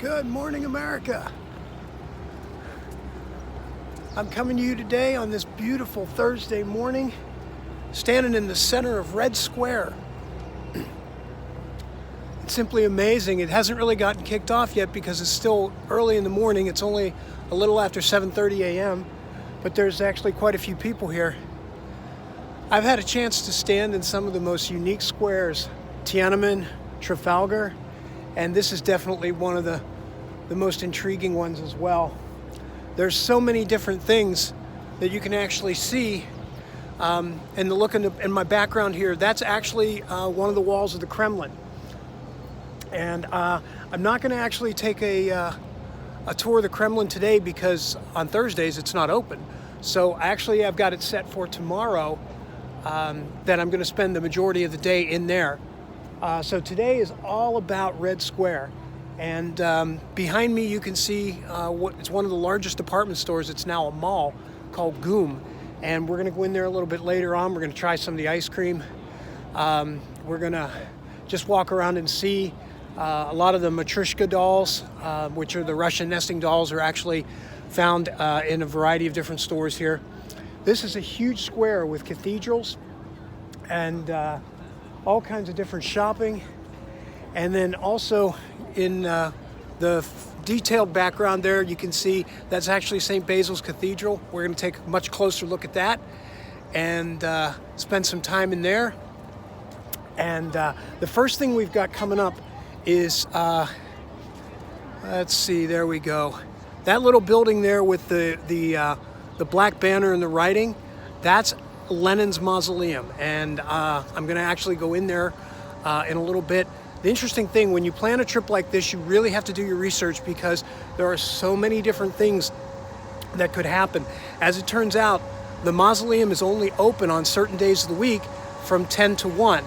Good morning, America. I'm coming to you today on this beautiful Thursday morning, standing in the center of Red Square. It's simply amazing. It hasn't really gotten kicked off yet because it's still early in the morning. It's only a little after 7:30 a.m., but there's actually quite a few people here. I've had a chance to stand in some of the most unique squares, Tiananmen, Trafalgar, and this is definitely one of the most intriguing ones as well. There's so many different things that you can actually see. And the look in my background here, that's actually one of the walls of the Kremlin. And I'm not going to actually take a tour of the Kremlin today because on Thursdays it's not open. So actually I've got it set for tomorrow that I'm going to spend the majority of the day in there. So today is all about Red Square. And behind me you can see it's one of the largest department stores. It's now a mall called GUM. And we're going to go in there a little bit later on. We're going to try some of the ice cream. We're going to just walk around and see a lot of the Matryoshka dolls, which are the Russian nesting dolls, are actually found in a variety of different stores here. This is a huge square with cathedrals and all kinds of different shopping. And then also in the detailed background there, you can see that's actually St. Basil's Cathedral. We're going to take a much closer look at that and spend some time in there. And the first thing we've got coming up is, let's see, there we go. That little building there with the black banner and the writing, that's Lenin's mausoleum. And I'm going to actually go in there in a little bit. The interesting thing, when you plan a trip like this, you really have to do your research because there are so many different things that could happen. As it turns out, the mausoleum is only open on certain days of the week from 10 to 1.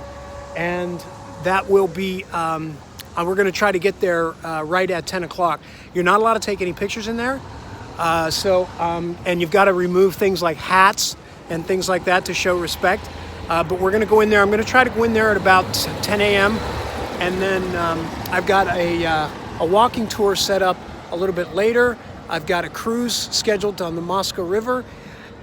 And that will be, we're going to try to get there right at 10 o'clock. You're not allowed to take any pictures in there. And you've got to remove things like hats and things like that to show respect. But we're going to go in there. I'm going to try to go in there at about 10 a.m. And then I've got a walking tour set up a little bit later. I've got a cruise scheduled on the Moscow River.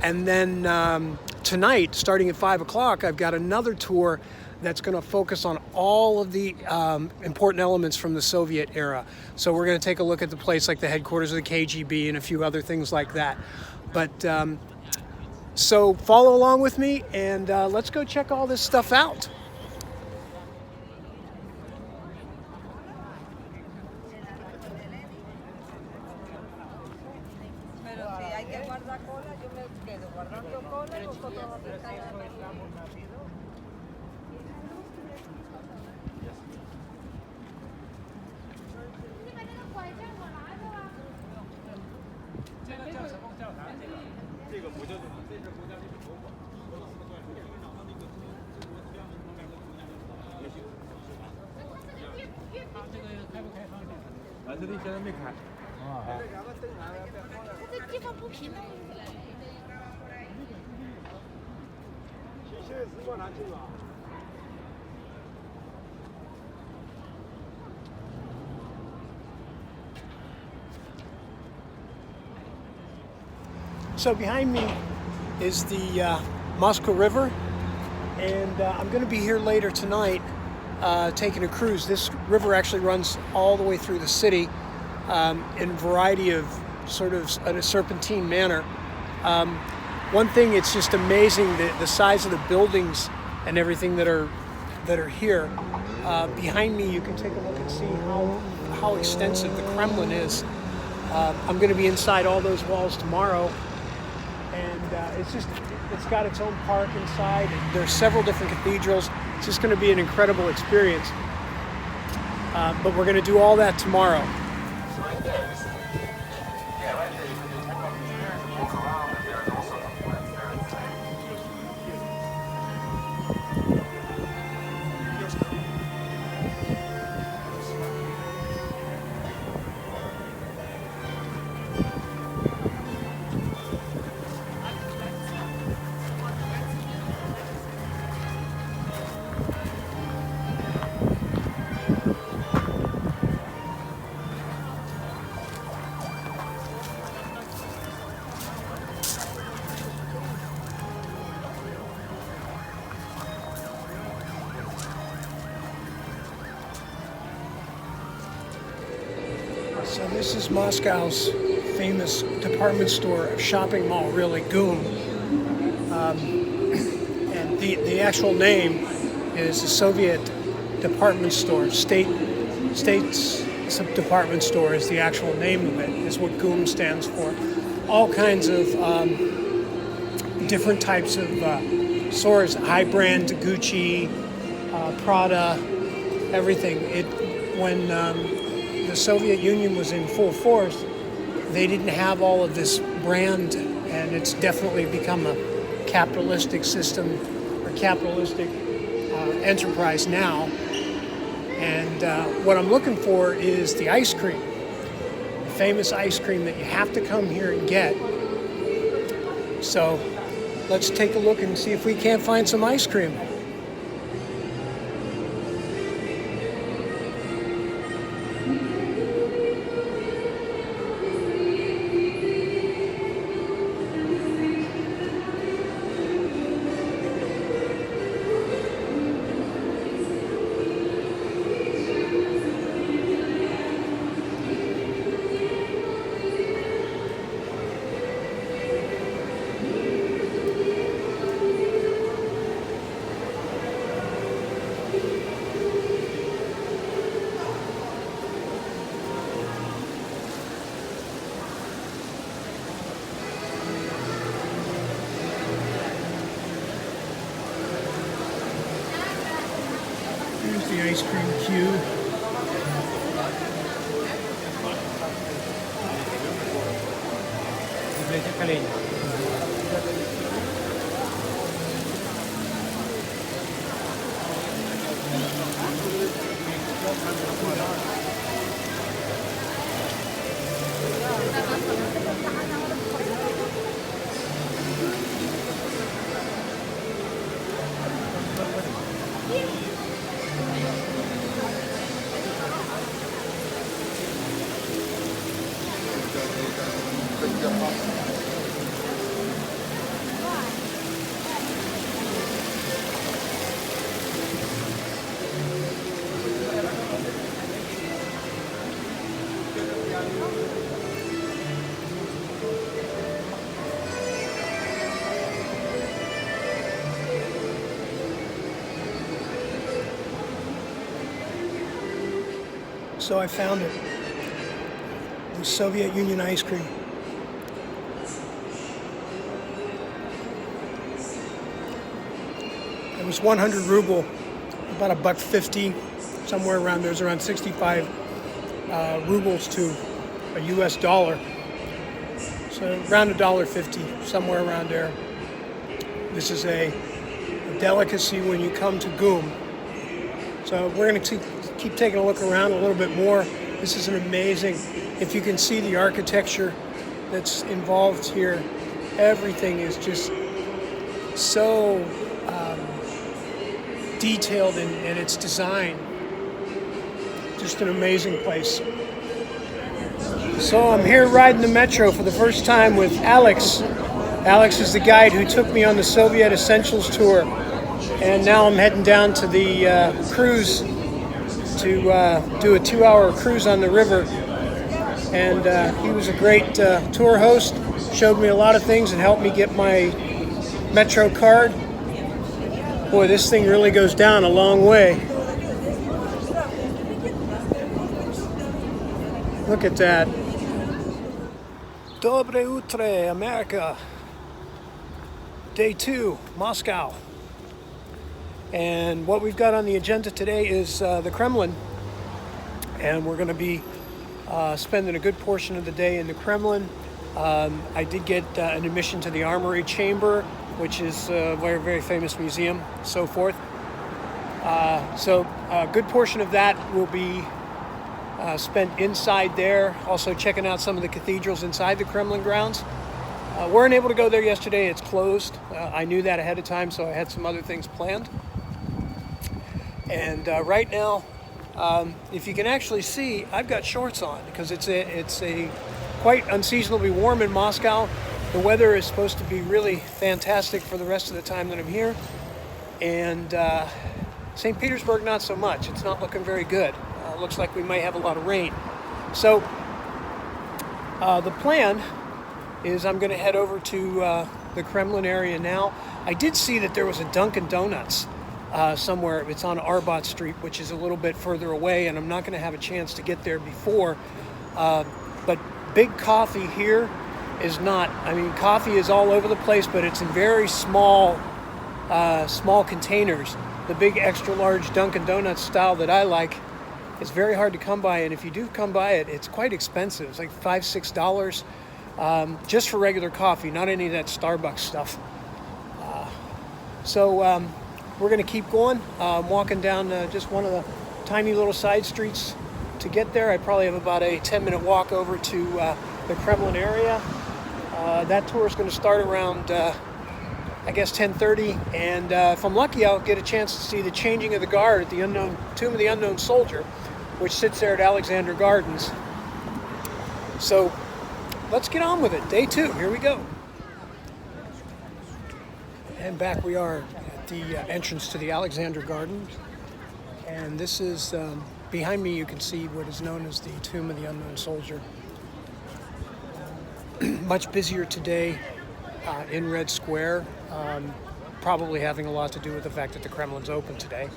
And then tonight, starting at 5 o'clock, I've got another tour that's going to focus on all of the important elements from the Soviet era. So we're going to take a look at the place like the headquarters of the KGB and a few other things like that. But so follow along with me and let's go check all this stuff out. So behind me is the Moscow River, and I'm going to be here later tonight taking a cruise. This river actually runs all the way through the city in a variety of sort of in a serpentine manner. One thing, it's just amazing the size of the buildings and everything that are here. Behind me, you can take a look and see how extensive the Kremlin is. I'm going to be inside all those walls tomorrow. And it's got its own park inside. There's several different cathedrals. It's just going to be an incredible experience. But we're going to do all that tomorrow. So this is Moscow's famous department store, shopping mall, really, GUM. And the actual name is the Soviet department store. State's department store is the actual name of it, is what GUM stands for. All kinds of different types of stores, high brand, Gucci, Prada, everything. When the Soviet Union was in full force, they didn't have all of this brand, and it's definitely become a capitalistic system or capitalistic enterprise now. And what I'm looking for is the ice cream, the famous ice cream that you have to come here and get. So let's take a look and see if we can't find some ice cream. Here's the ice cream queue. So I found it, the Soviet Union ice cream. It was 100 ruble, about $1.50, somewhere around there. It was around 65 rubles to a US dollar. So around $1.50, somewhere around there. This is a delicacy when you come to GUM. So we're going to keep taking a look around a little bit more. This is an amazing, if you can see the architecture that's involved here, everything is just so detailed in its design. Just an amazing place. So I'm here riding the metro for the first time with Alex. Alex is the guide who took me on the Soviet Essentials tour. And now I'm heading down to the cruise to do a 2-hour cruise on the river. And he was a great tour host, showed me a lot of things and helped me get my Metro card. Boy, this thing really goes down a long way. Look at that. Dobre Utre, America. Day 2, Moscow. And what we've got on the agenda today is the Kremlin. And we're going to be spending a good portion of the day in the Kremlin. I did get an admission to the Armory Chamber, which is a very, very famous museum, so forth. So a good portion of that will be spent inside there, also checking out some of the cathedrals inside the Kremlin grounds. Weren't able to go there yesterday, it's closed. I knew that ahead of time, so I had some other things planned. And right now, if you can actually see, I've got shorts on because it's a quite unseasonably warm in Moscow. The weather is supposed to be really fantastic for the rest of the time that I'm here. And St. Petersburg, not so much. It's not looking very good. Looks like we might have a lot of rain. So The plan is I'm going to head over to the Kremlin area now. I did see that there was a Dunkin' Donuts somewhere. It's on Arbat Street, which is a little bit further away, and I'm not going to have a chance to get there before. But Big Coffee here is not. I mean, coffee is all over the place, but it's in very small containers. The big extra large Dunkin' Donuts style that I like is very hard to come by, and if you do come by it, it's quite expensive. It's like $5-6 just for regular coffee, not any of that Starbucks stuff. So we're going to keep going. I'm walking down just one of the tiny little side streets to get there. I probably have about a 10-minute walk over to the Kremlin area. That tour is going to start around, I guess, 10:30. And if I'm lucky, I'll get a chance to see the changing of the guard at the Tomb of the Unknown Soldier, which sits there at Alexander Gardens. So let's get on with it. Day 2, here we go. And back we are at the entrance to the Alexander Gardens. And this is, behind me you can see what is known as the Tomb of the Unknown Soldier. Much busier today in Red Square, probably having a lot to do with the fact that the Kremlin's open today.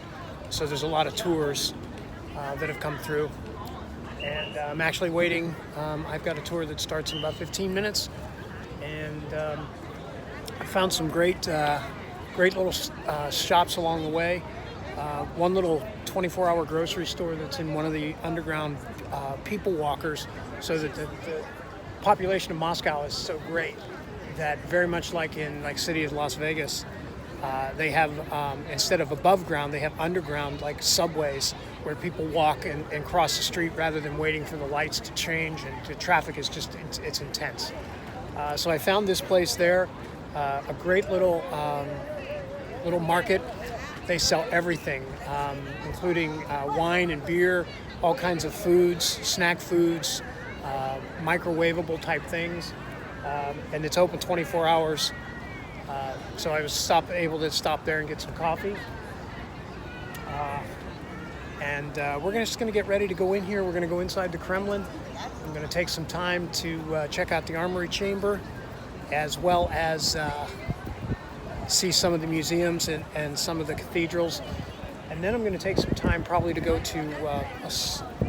So there's a lot of tours that have come through. And I'm actually waiting. I've got a tour that starts in about 15 minutes. And I found some great little shops along the way. One little 24-hour grocery store that's in one of the underground people walkers, so that the population of Moscow is so great that, very much like in city of Las Vegas, they have instead of above ground, they have underground subways where people walk and cross the street rather than waiting for the lights to change, and the traffic is just it's intense. So I found this place there, a great little market. They sell everything, including wine and beer, all kinds of foods, snack foods, microwavable type things, and it's open 24 hours. So I was able to stop there and get some coffee. And we're just going to get ready to go in here. We're going to go inside the Kremlin. I'm going to take some time to check out the Armory Chamber, as well as see some of the museums and some of the cathedrals. And then I'm going to take some time probably to go to a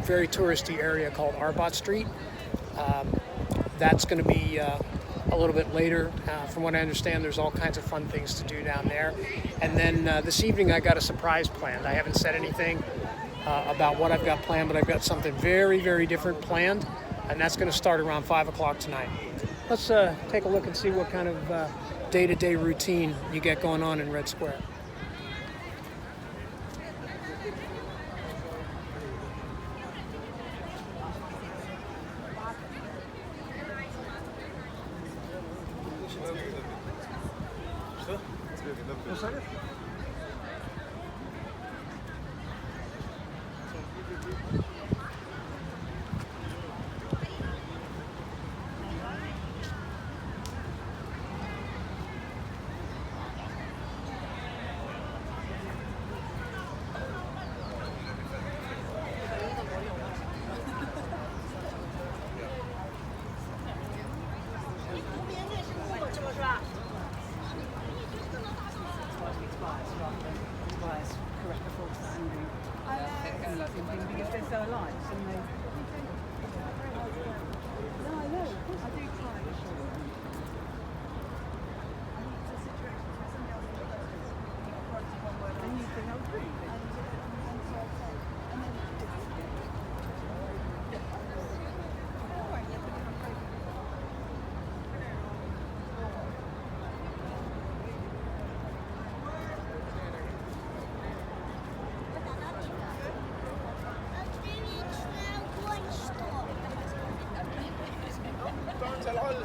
very touristy area called Arbat Street. That's going to be a little bit later. From what I understand, there's all kinds of fun things to do down there. And then this evening I got a surprise planned. I haven't said anything about what I've got planned, but I've got something very, very different planned, and that's going to start around 5 o'clock tonight. Let's take a look and see what kind of day-to-day routine you get going on in Red Square.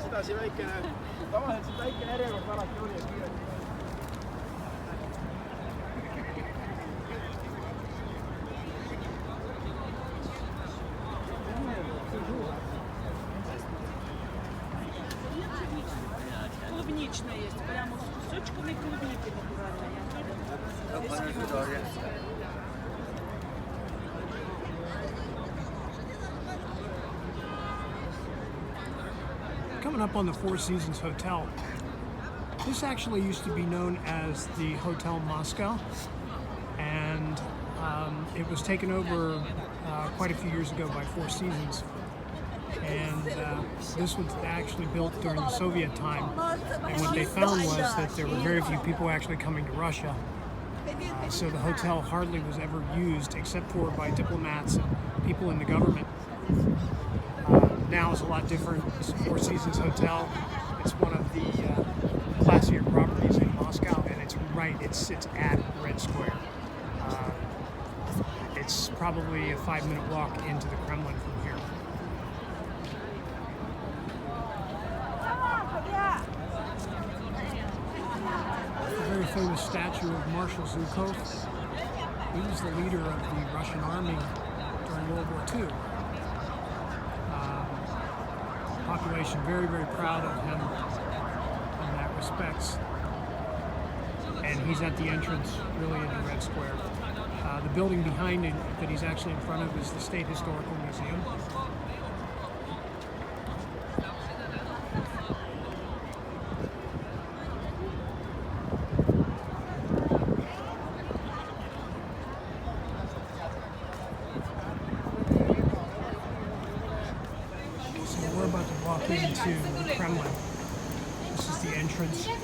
Sedasi väikene, tavaliselt väikene järjekord alati oli ja kiire. Клубничная есть, прямо с кусочками клубники натуральные. Coming up on the Four Seasons Hotel. This actually used to be known as the Hotel Moscow, and it was taken over quite a few years ago by Four Seasons. And this was actually built during the Soviet time, and what they found was that there were very few people actually coming to Russia. So the hotel hardly was ever used except for by diplomats and people in the government. Now it's a lot different. It's a Four Seasons Hotel. It's one of the classier properties in Moscow, and it sits at Red Square. It's probably a 5-minute walk into the Kremlin from here. A very famous statue of Marshal Zhukov. He was the leader of the Russian army during World War II. Population very, very proud of him in that respects. And he's at the entrance, really, into Red Square. The building behind him that he's actually in front of is the State Historical Museum. We're about to walk into the Kremlin. This is the entrance, and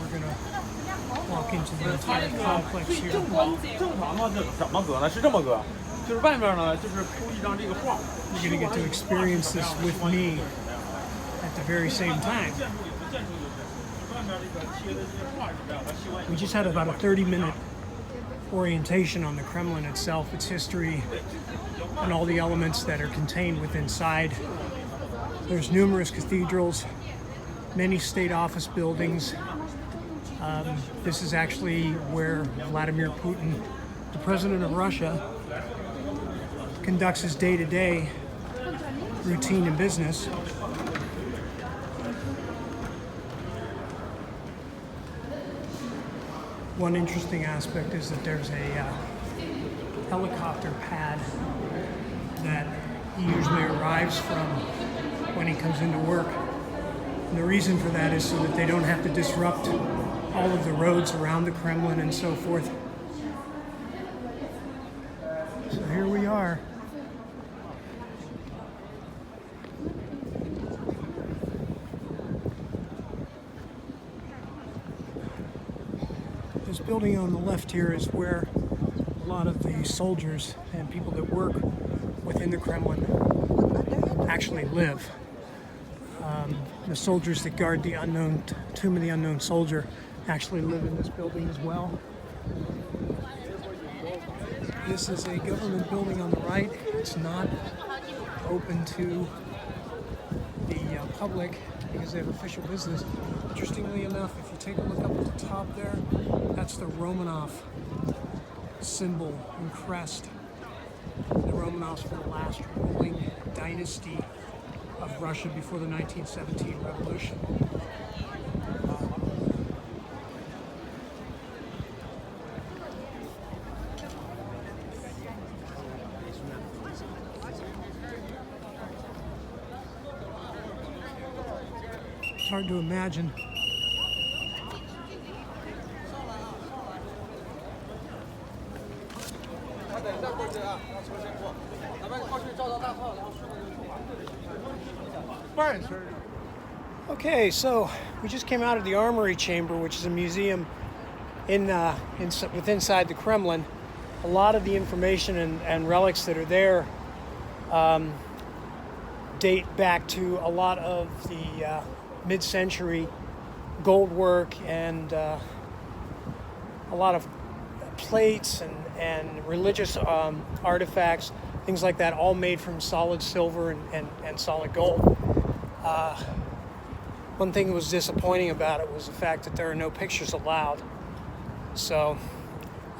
we're going to walk into the entire complex here. 正常嘛，这怎么搁呢？是这么搁，就是外面呢，就是铺一张这个画。You're going to get to experience this with me at the very same time. We just had about a 30-minute orientation on the Kremlin itself, its history, and all the elements that are contained within inside. There's numerous cathedrals, many state office buildings. This is actually where Vladimir Putin, the president of Russia, conducts his day-to-day routine and business. One interesting aspect is that there's a helicopter pad that he usually arrives from when he comes into work. And the reason for that is so that they don't have to disrupt all of the roads around the Kremlin and so forth. So here we are. This building on the left here is where a lot of the soldiers and people that work within the Kremlin actually live. The soldiers that guard the Tomb of the Unknown Soldier actually live in this building as well. This is a government building on the right. It's not open to the public because they have official business. Interestingly enough, if you take a look up at the top there, that's the Romanov symbol and crest. The Romanovs were the last ruling dynasty of Russia before the 1917 revolution. It's hard to imagine. Okay, so we just came out of the Armory Chamber, which is a museum inside the Kremlin. A lot of the information and relics that are there date back to a lot of the mid-century gold work and a lot of plates and religious artifacts, things like that, all made from solid silver and solid gold. One thing that was disappointing about it was the fact that there are no pictures allowed. So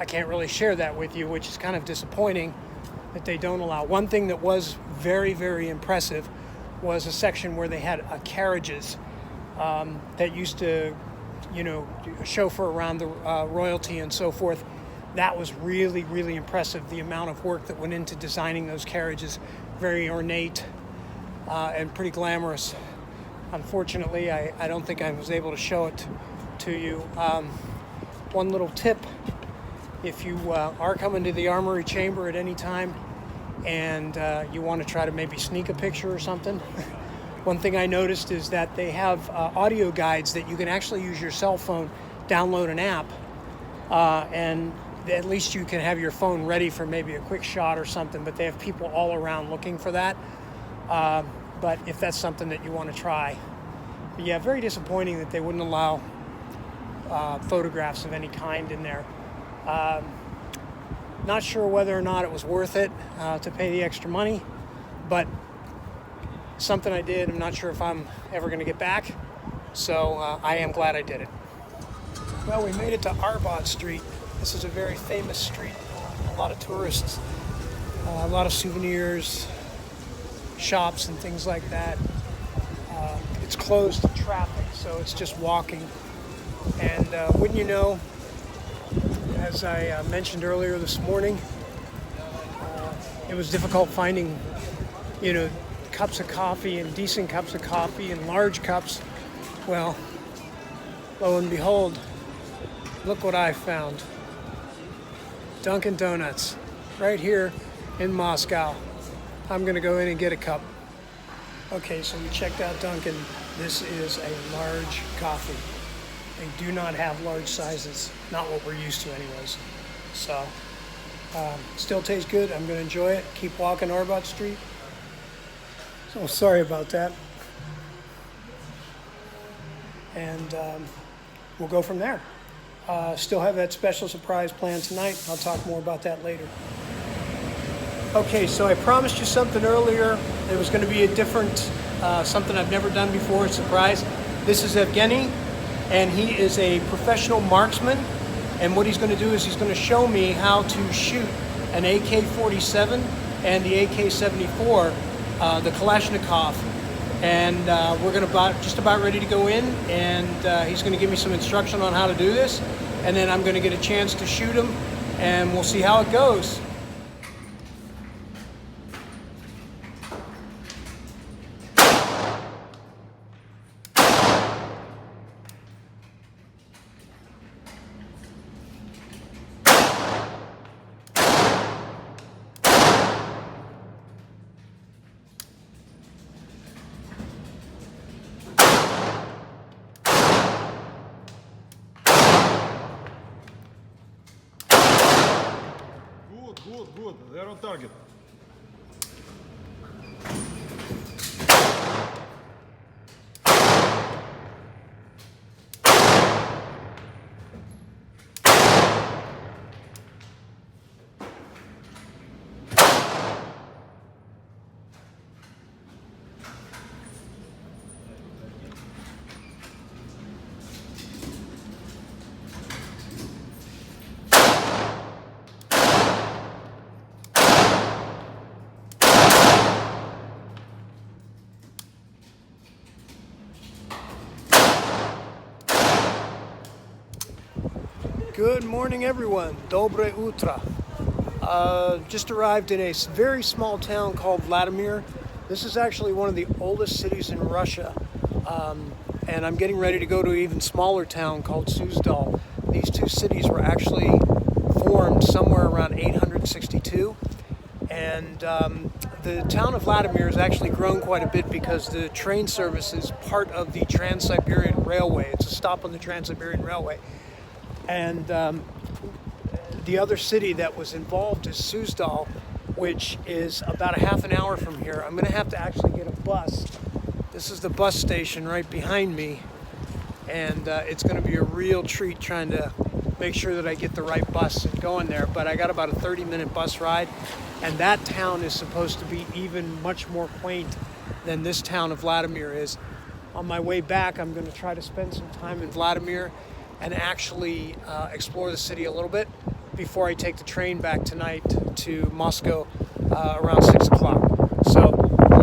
I can't really share that with you, which is kind of disappointing that they don't allow. One thing that was very, very impressive was a section where they had carriages that used to, chauffeur around the royalty and so forth. That was really, really impressive, the amount of work that went into designing those carriages. Very ornate, and pretty glamorous. Unfortunately, I don't think I was able to show it to you. One little tip, if you are coming to the Armory Chamber at any time and you want to try to maybe sneak a picture or something, one thing I noticed is that they have audio guides that you can actually use your cell phone, download an app, and at least you can have your phone ready for maybe a quick shot or something, but they have people all around looking for that. But if that's something that you want to try. But yeah, very disappointing that they wouldn't allow photographs of any kind in there. Not sure whether or not it was worth it to pay the extra money, but something I did. I'm not sure if I'm ever going to get back, so I am glad I did it. Well, we made it to Arbad Street. This is a very famous street. A lot of tourists, a lot of souvenirs, shops and things like that. It's closed to traffic, so it's just walking. And wouldn't you know, as I mentioned earlier this morning, it was difficult finding, cups of coffee and decent cups of coffee and large cups. Well, lo and behold, look what I found. Dunkin' Donuts, right here in Moscow. I'm gonna go in and get a cup. Okay, so we checked out Dunkin'. This is a large coffee. They do not have large sizes, not what we're used to anyways. So, still tastes good. I'm gonna enjoy it. Keep walking Arbad Street. So sorry about that. And we'll go from there. Still have that special surprise planned tonight. I'll talk more about that later. Okay, so I promised you something earlier. It was going to be a different, something I've never done before, a surprise. This is Evgeny, and he is a professional marksman. And what he's going to do is he's going to show me how to shoot an AK-47 and the AK-74, the Kalashnikov. And we're going to just about ready to go in, and he's going to give me some instruction on how to do this, and then I'm going to get a chance to shoot him, and we'll see how it goes. Good. They're on target. Good morning, everyone. Dobre Utra. Just arrived in a very small town called Vladimir. This is actually one of the oldest cities in Russia. And I'm getting ready to go to an even smaller town called Suzdal. These two cities were actually formed somewhere around 862. And the town of Vladimir has actually grown quite a bit because the train service is part of the Trans-Siberian Railway. It's a stop on the Trans-Siberian Railway. And the other city that was involved is Suzdal, which is about a half an hour from here. I'm going to have to actually get a bus. This is the bus station right behind me, and it's going to be a real treat trying to make sure that I get the right bus and going there. But I got about a 30-minute bus ride, and that town is supposed to be even much more quaint than this town of Vladimir is. On my way back, I'm going to try to spend some time in Vladimir and actually explore the city a little bit before I take the train back tonight to Moscow around 6 o'clock. So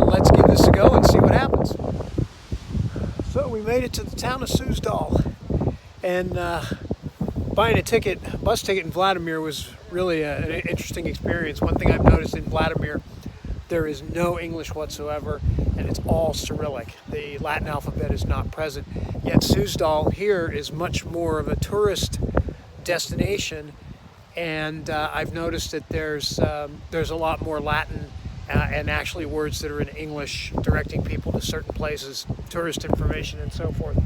let's give this a go and see what happens. So we made it to the town of Suzdal, and buying a bus ticket in Vladimir was really an interesting experience. One thing I've noticed in Vladimir, there is no English whatsoever, and it's all Cyrillic. The Latin alphabet is not present. Yet Suzdal here is much more of a tourist destination, and I've noticed that there's a lot more Latin and actually words that are in English directing people to certain places, tourist information and so forth.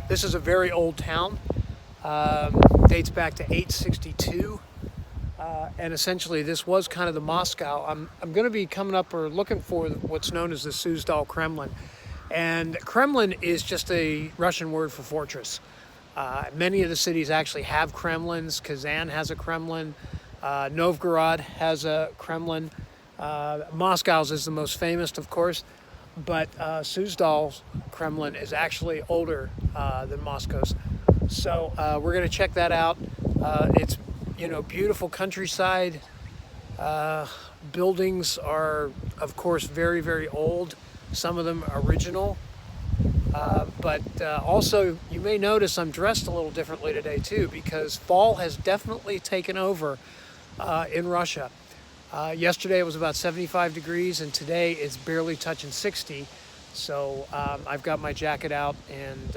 This is a very old town, dates back to 862. And essentially this was kind of the Moscow. I'm going to be coming up or looking for what's known as the Suzdal Kremlin. And Kremlin is just a Russian word for fortress. Many of the cities actually have Kremlins. Kazan has a Kremlin. Novgorod has a Kremlin. Moscow's is the most famous, of course. But Suzdal's Kremlin is actually older than Moscow's. So we're going to check that out. It's beautiful countryside. Buildings are, of course, very, very old. Some of them original. But also, you may notice I'm dressed a little differently today, too, because fall has definitely taken over in Russia. Yesterday it was about 75 degrees, and today it's barely touching 60. So I've got my jacket out and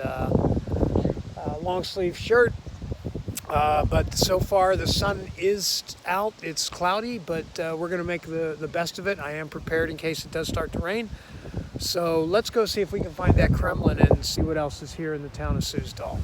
long sleeve shirt. But so far the sun is out. It's cloudy, but we're going to make the best of it. I am prepared in case it does start to rain. So let's go see if we can find that Kremlin and see what else is here in the town of Suzdal.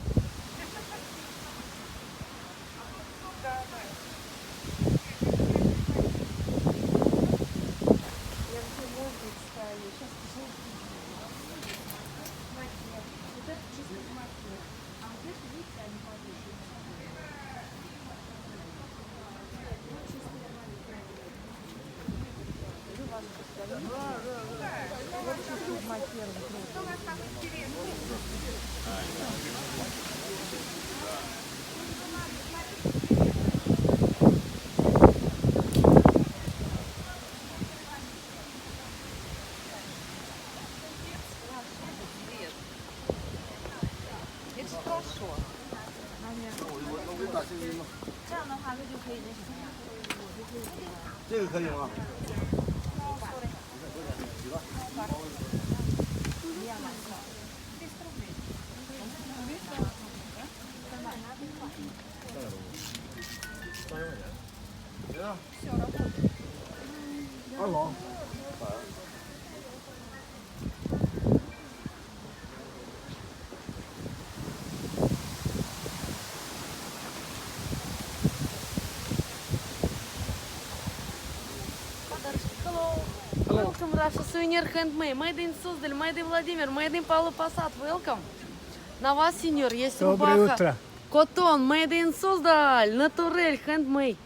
Welcome Russia Souvenir Handmade, made in Suzdal, made in Vladimir, made in Pavlo Posad. Welcome. На вас, сеньор, есть Доброе рубаха. утро. Котон, made in Suzdal, Naturel, handmade.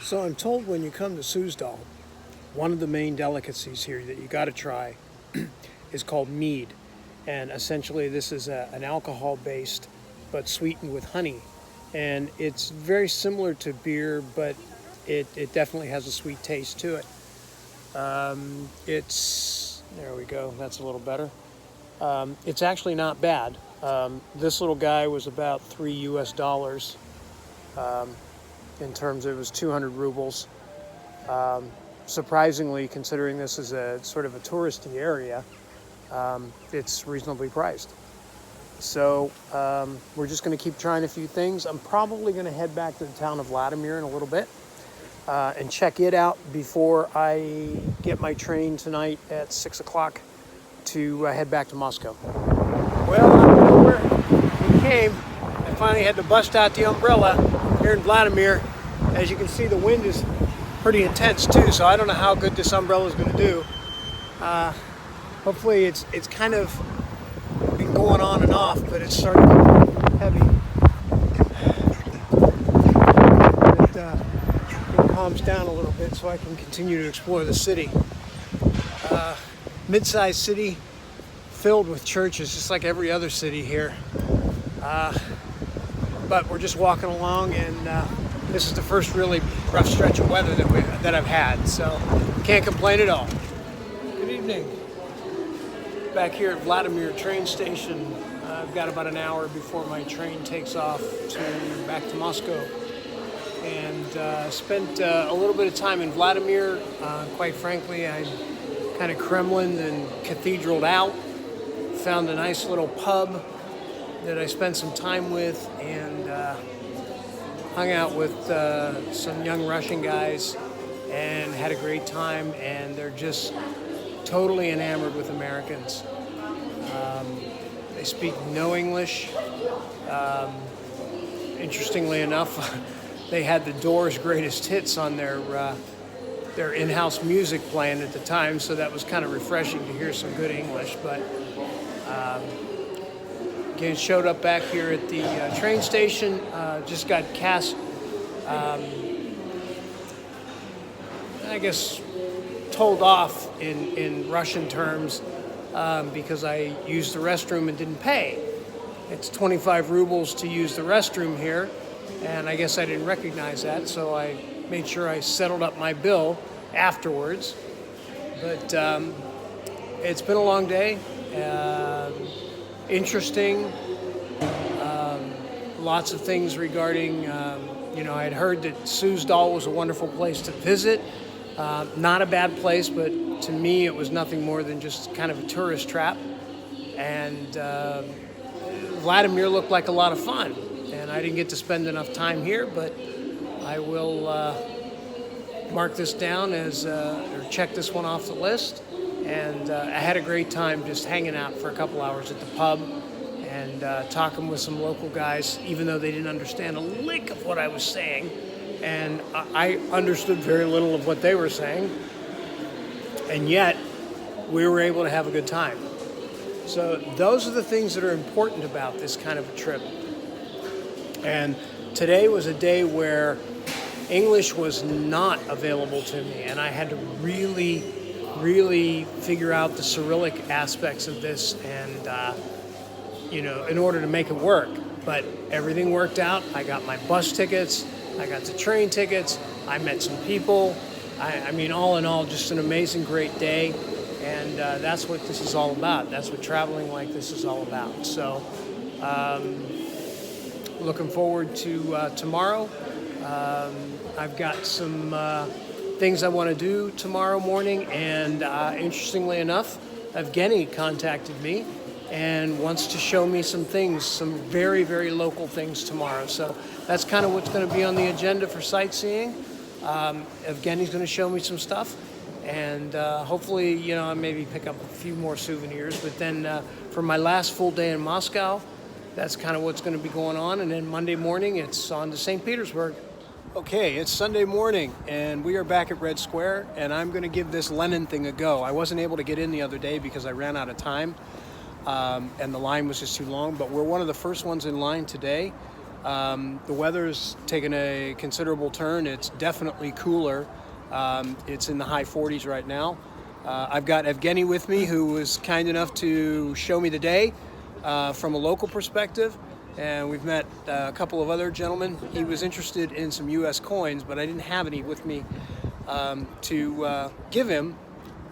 So I'm told when you come to Suzdal, one of the main delicacies here that you got to try is called mead. And essentially this is an alcohol-based but sweetened with honey. and it's very similar to beer, but it definitely has a sweet taste to it. There we go, that's a little better. It's actually not bad. This little guy was about $3 in terms of, it was 200 rubles. Surprisingly, considering this is a sort of a touristy area, it's reasonably priced. So we're just going to keep trying a few things. I'm probably going to head back to the town of Vladimir in a little bit and check it out before I get my train tonight at 6 o'clock to head back to Moscow. Well, I don't know where we came. I finally had to bust out the umbrella here in Vladimir. As you can see, the wind is pretty intense too, so I don't know how good this umbrella is going to do. Hopefully it's kind of been going on and off, but it's starting to get heavy. It calms down a little bit so I can continue to explore the city. Mid-sized city filled with churches, just like every other city here. But we're just walking along, and this is the first really rough stretch of weather that I've had, so can't complain at all. Good evening. Back here at Vladimir train station. I've got about an hour before my train takes off back to Moscow. And spent a little bit of time in Vladimir. Quite frankly, I kind of Kremlin and cathedraled out. Found a nice little pub that I spent some time with, and hung out with some young Russian guys and had a great time, and they're just totally enamored with Americans. They speak no English. Interestingly enough, they had the Doors' greatest hits on their in-house music playing at the time, so that was kind of refreshing to hear some good English. But again, showed up back here at the train station. Just got cast, I guess, told off in Russian terms because I used the restroom and didn't pay. It's 25 rubles to use the restroom here, and I guess I didn't recognize that, so I made sure I settled up my bill afterwards. But it's been a long day. Interesting. Lots of things regarding, I had heard that Suzdal was a wonderful place to visit. Not a bad place, but to me it was nothing more than just kind of a tourist trap. And Vladimir looked like a lot of fun. And I didn't get to spend enough time here, but I will mark this down as, or check this one off the list. And I had a great time just hanging out for a couple hours at the pub and talking with some local guys, even though they didn't understand a lick of what I was saying. And I understood very little of what they were saying. And yet, we were able to have a good time. So those are the things that are important about this kind of a trip. And today was a day where English was not available to me, and I had to really figure out the Cyrillic aspects of this, and in order to make it work. But everything worked out. I got my bus tickets, I got the train tickets, I met some people. I mean, all in all, just an amazing, great day. And that's what this is all about. That's what traveling like this is all about. So, looking forward to tomorrow. I've got some things I want to do tomorrow morning, and interestingly enough, Evgeny contacted me and wants to show me some things, some very, very local things tomorrow. So that's kind of what's going to be on the agenda for sightseeing. Evgeny's going to show me some stuff, and hopefully, maybe pick up a few more souvenirs. But then for my last full day in Moscow, that's kind of what's going to be going on. And then Monday morning, it's on to St. Petersburg. Okay, it's Sunday morning, and we are back at Red Square, and I'm going to give this Lenin thing a go. I wasn't able to get in the other day because I ran out of time, and the line was just too long, but we're one of the first ones in line today. The weather's taken a considerable turn. It's definitely cooler. It's in the high 40s right now. I've got Evgeny with me, who was kind enough to show me the day from a local perspective. and we've met a couple of other gentlemen. He was interested in some U.S. coins, but I didn't have any with me to give him.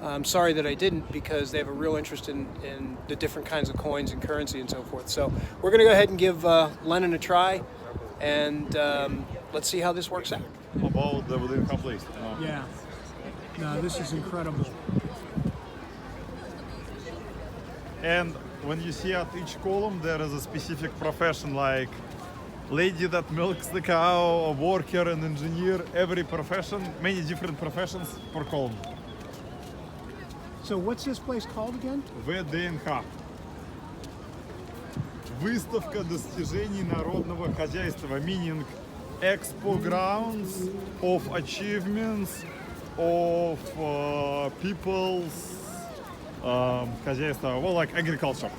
I'm sorry that I didn't, because they have a real interest in the different kinds of coins and currency and so forth. So we're going to go ahead and give Lenin a try, and let's see how this works out. About the within complete. Yeah. No, this is incredible. And when you see at each column, there is a specific profession, like lady that milks the cow, a worker, an engineer. Every profession, many different professions per column. So what's this place called again? ВДНХ. Выставка достижений народного хозяйства, meaning expo grounds of achievements of people's хозяйства, well, like agriculture.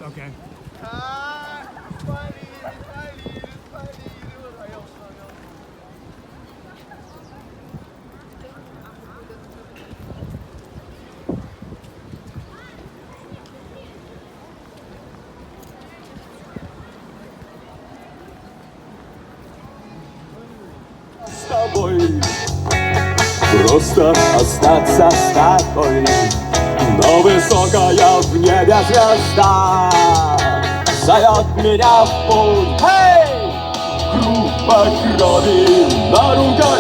Okay. С тобой просто остаться с тобой, но высокая в небе звезда зовет меня в путь. Hey! Группа крови на руке,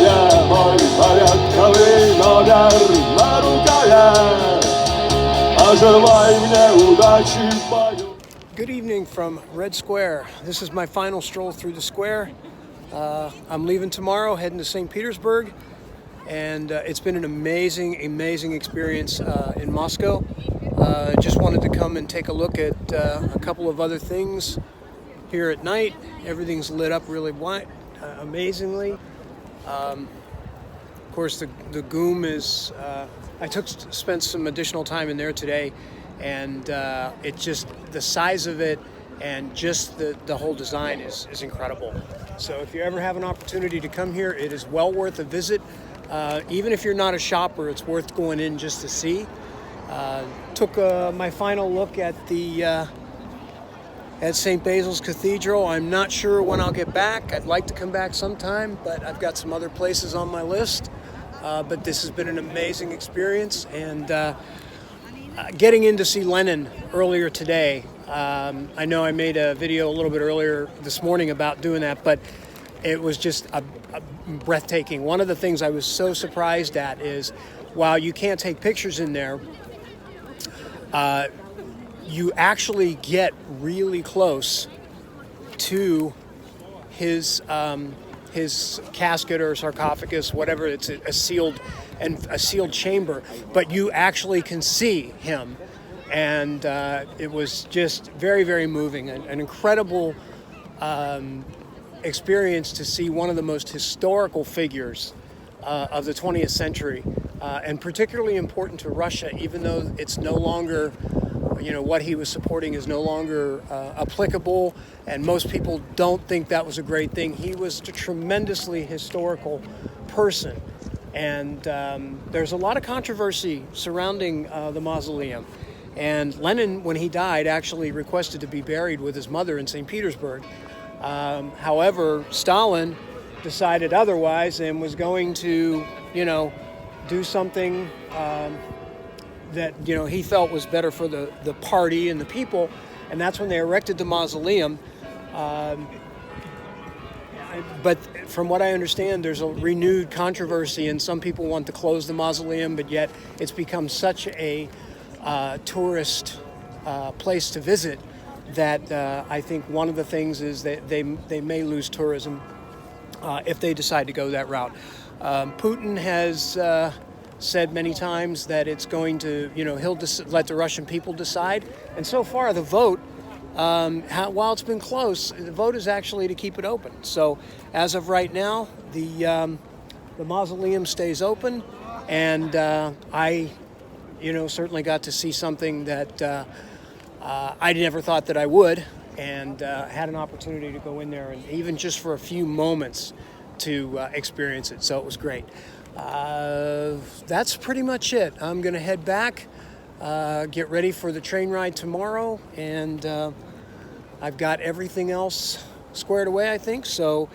мой порядковый номер на руке. Пожелай мне удачи в бою. Good evening from Red Square. This is my final stroll through the square. I'm leaving tomorrow, heading to St. Petersburg, and it's been an amazing experience in Moscow. Just wanted to come and take a look at a couple of other things here at night. Everything's lit up really amazingly. Of course, the GUM is. I spent some additional time in there today, and it just, the size of it and just the whole design is incredible. So if you ever have an opportunity to come here, it is well worth a visit. Even if you're not a shopper, it's worth going in just to see. Took my final look at at St. Basil's Cathedral. I'm not sure when I'll get back. I'd like to come back sometime, but I've got some other places on my list. But this has been an amazing experience, and getting in to see Lenin earlier today. I know I made a video a little bit earlier this morning about doing that, but it was just a breathtaking. One of the things I was so surprised at is, while you can't take pictures in there, you actually get really close to his casket or sarcophagus, whatever. It's a sealed chamber, but you actually can see him. And it was just very moving, an incredible experience to see one of the most historical figures of the 20th century, and particularly important to Russia, even though it's no longer, what he was supporting is no longer applicable, and most people don't think that was a great thing. He was a tremendously historical person, and there's a lot of controversy surrounding the mausoleum. And Lenin, when he died, actually requested to be buried with his mother in St. Petersburg. However, Stalin decided otherwise and was going to, do something that, he felt was better for the party and the people. And that's when they erected the mausoleum. But from what I understand, there's a renewed controversy, and some people want to close the mausoleum, but yet it's become such a tourist place to visit that I think one of the things is that they may lose tourism if they decide to go that route. Putin has said many times that it's going to, he'll let the Russian people decide. And so far, the vote, while it's been close, the vote is actually to keep it open. So as of right now, the mausoleum stays open, and I certainly got to see something that I never thought that I would, and had an opportunity to go in there and even just for a few moments to experience it. So it was great. That's pretty much it. I'm going to head back, get ready for the train ride tomorrow, and I've got everything else squared away, I think. So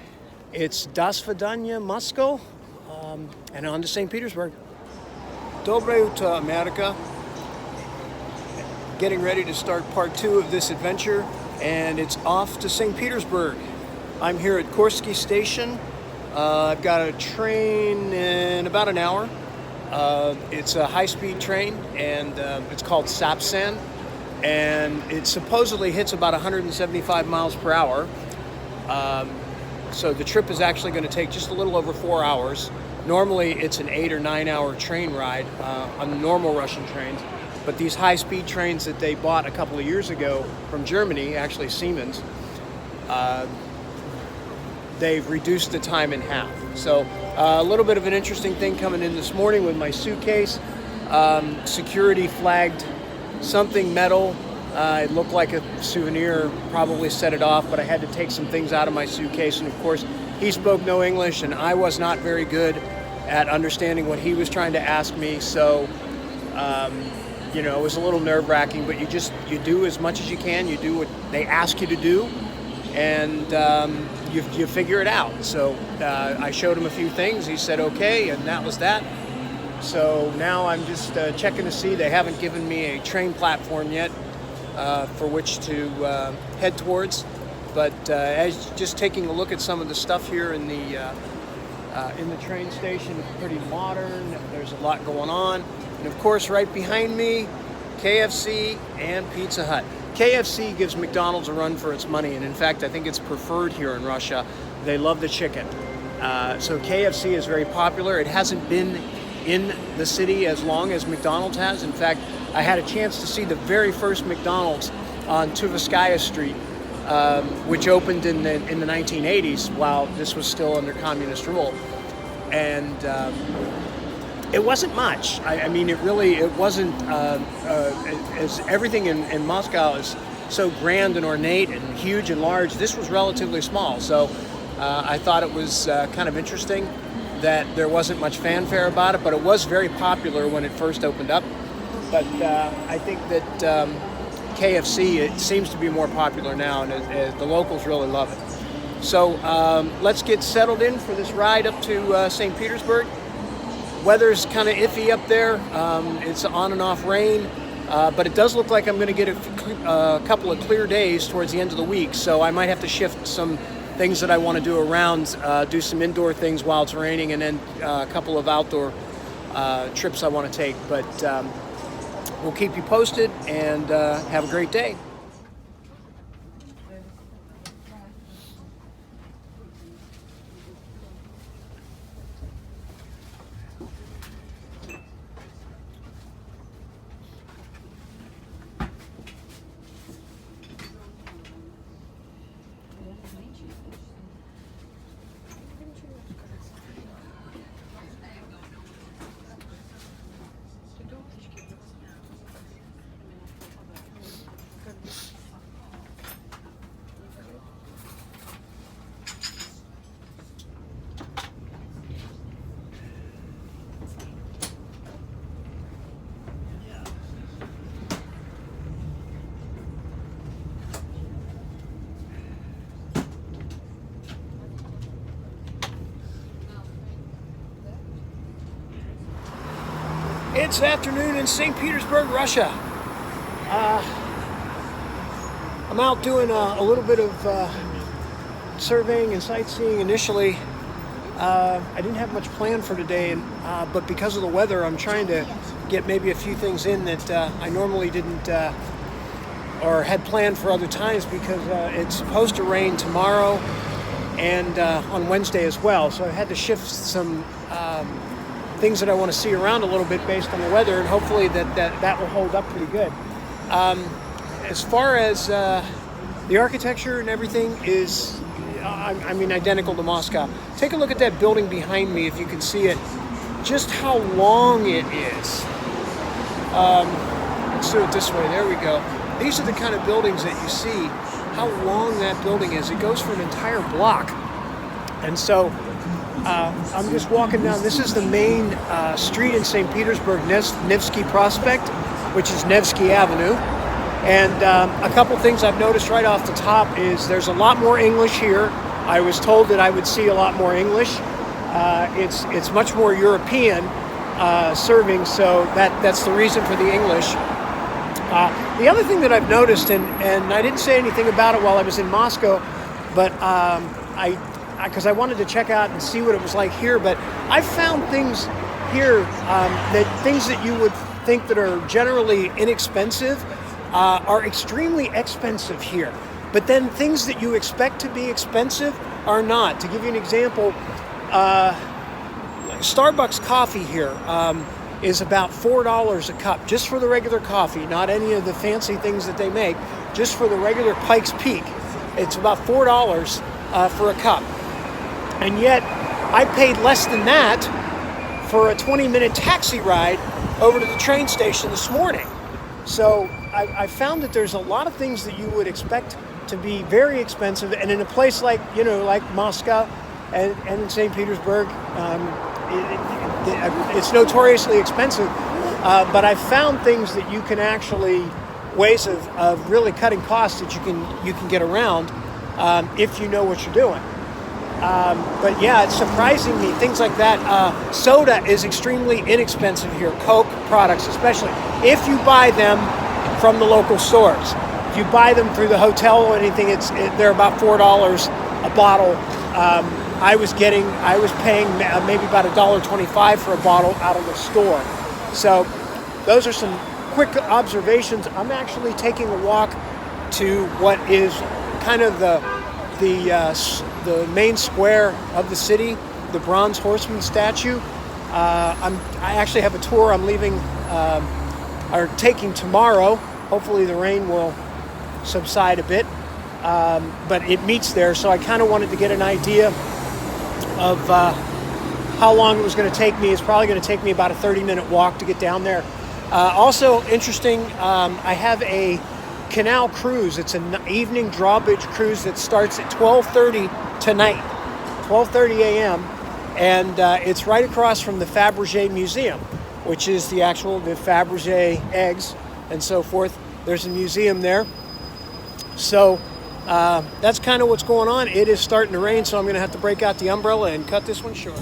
it's Das Vidania, Moscow, and on to St. Petersburg. Dobre utro, America. Getting ready to start part 2 of this adventure, and it's off to St. Petersburg. I'm here at Korsky Station. I've got a train in about an hour. It's a high-speed train, and it's called Sapsan, and it supposedly hits about 175 miles per hour. So the trip is actually going to take just a little over 4 hours. Normally, it's an 8 or 9 hour train ride on normal Russian trains. But these high-speed trains that they bought a couple of years ago from Germany, actually Siemens, they've reduced the time in half. So a little bit of an interesting thing coming in this morning with my suitcase. Security flagged something metal. It looked like a souvenir, probably set it off, but I had to take some things out of my suitcase. And of course, he spoke no English, and I was not very good at understanding what he was trying to ask me. So, you know, it was a little nerve-wracking, but you do as much as you can. You do what they ask you to do, and you figure it out. So I showed him a few things. He said okay, and that was that. So now I'm just checking to see. They haven't given me a train platform yet for which to head towards. But as just taking a look at some of the stuff here in the train station, it's pretty modern. There's a lot going on. And of course, right behind me, KFC and Pizza Hut. KFC gives McDonald's a run for its money, and in fact, I think it's preferred here in Russia. They love the chicken. So KFC is very popular. It hasn't been in the city as long as McDonald's has. In fact, I had a chance to see the very first McDonald's on Tverskaya Street, which opened in the 1980s while this was still under communist rule. And it wasn't much. I mean, it wasn't, as everything in Moscow is so grand and ornate and huge and large, this was relatively small. So I thought it was kind of interesting that there wasn't much fanfare about it, but it was very popular when it first opened up. But I think that KFC, it seems to be more popular now, and the locals really love it. So let's get settled in for this ride up to St. Petersburg. Weather's kind of iffy up there. It's on and off rain, but it does look like I'm going to get a couple of clear days towards the end of the week, so I might have to shift some things that I want to do around, do some indoor things while it's raining, and then a couple of outdoor trips I want to take. But we'll keep you posted, and have a great day. It's afternoon in St. Petersburg, Russia. I'm out doing a little bit of surveying and sightseeing initially. I didn't have much planned for today, but because of the weather, I'm trying to get maybe a few things in that I normally didn't or had planned for other times, because it's supposed to rain tomorrow and on Wednesday as well. So I had to shift some things that I want to see around a little bit based on the weather, and hopefully that will hold up pretty good. As far as the architecture and everything is, I mean, identical to Moscow. Take a look at that building behind me if you can see it, just how long it is. Let's do it this way, there we go. These are the kind of buildings that you see, how long that building is. It goes for an entire block. And so I'm just walking down. This is the main street in St. Petersburg, Nevsky Prospect, which is Nevsky Avenue. And a couple things I've noticed right off the top is there's a lot more English here. I was told that I would see a lot more English. It's much more European serving, so that's the reason for the English. The other thing that I've noticed, and I didn't say anything about it while I was in Moscow, but because I wanted to check out and see what it was like here, but I found things here things that you would think that are generally inexpensive are extremely expensive here. But then things that you expect to be expensive are not. To give you an example, Starbucks coffee here is about $4 a cup, just for the regular coffee, not any of the fancy things that they make, just for the regular Pikes Peak. It's about $4 for a cup. And yet, I paid less than that for a 20-minute taxi ride over to the train station this morning. So I found that there's a lot of things that you would expect to be very expensive, and in a place like Moscow and in St. Petersburg, it's notoriously expensive. But I found things that you can actually ways of really cutting costs that you can get around if you know what you're doing. But yeah, it's surprising me, things like that. Soda is extremely inexpensive here, Coke products especially, if you buy them from the local stores. If you buy them through the hotel or anything, they're about $4 a bottle. I was paying maybe about $1.25 for a bottle out of the store. So those are some quick observations. I'm actually taking a walk to what is kind of the main square of the city, the Bronze Horseman statue. I actually have a tour I'm taking tomorrow. Hopefully the rain will subside a bit, but it meets there, so I kind of wanted to get an idea of how long it was going to take me. It's probably going to take me about a 30-minute walk to get down there. Also interesting, I have a canal cruise. It's an evening drawbridge cruise that starts at 12:30 tonight, 12:30 a.m., and it's right across from the Fabergé Museum, which is the Fabergé eggs and so forth. There's a museum there. So that's kind of what's going on. It is starting to rain, so I'm going to have to break out the umbrella and cut this one short.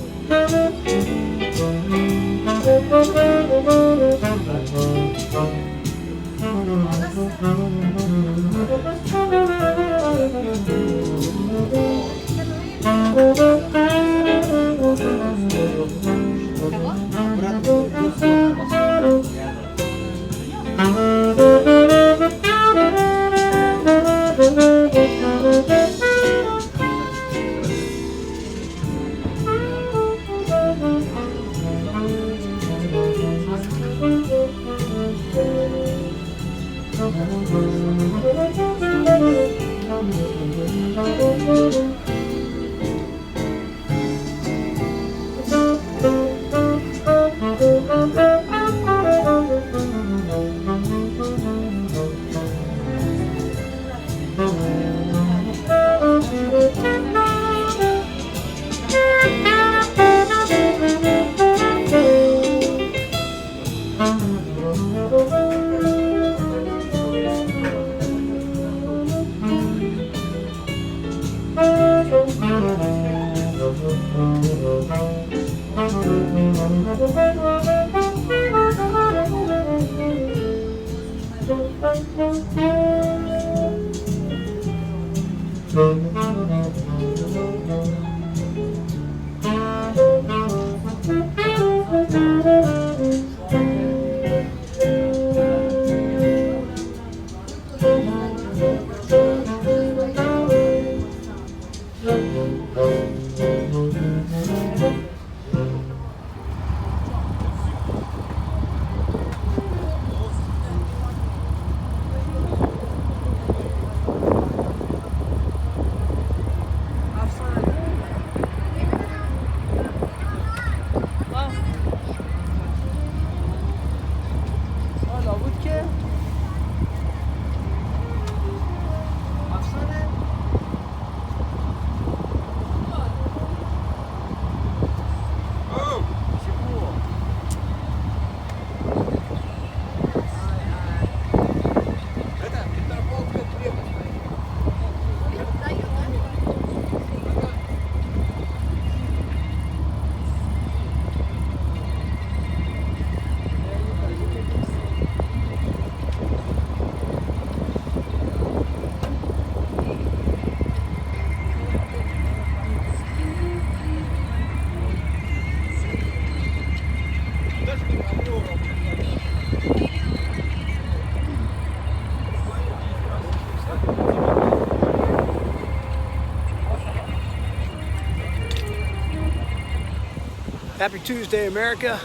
Happy Tuesday, America.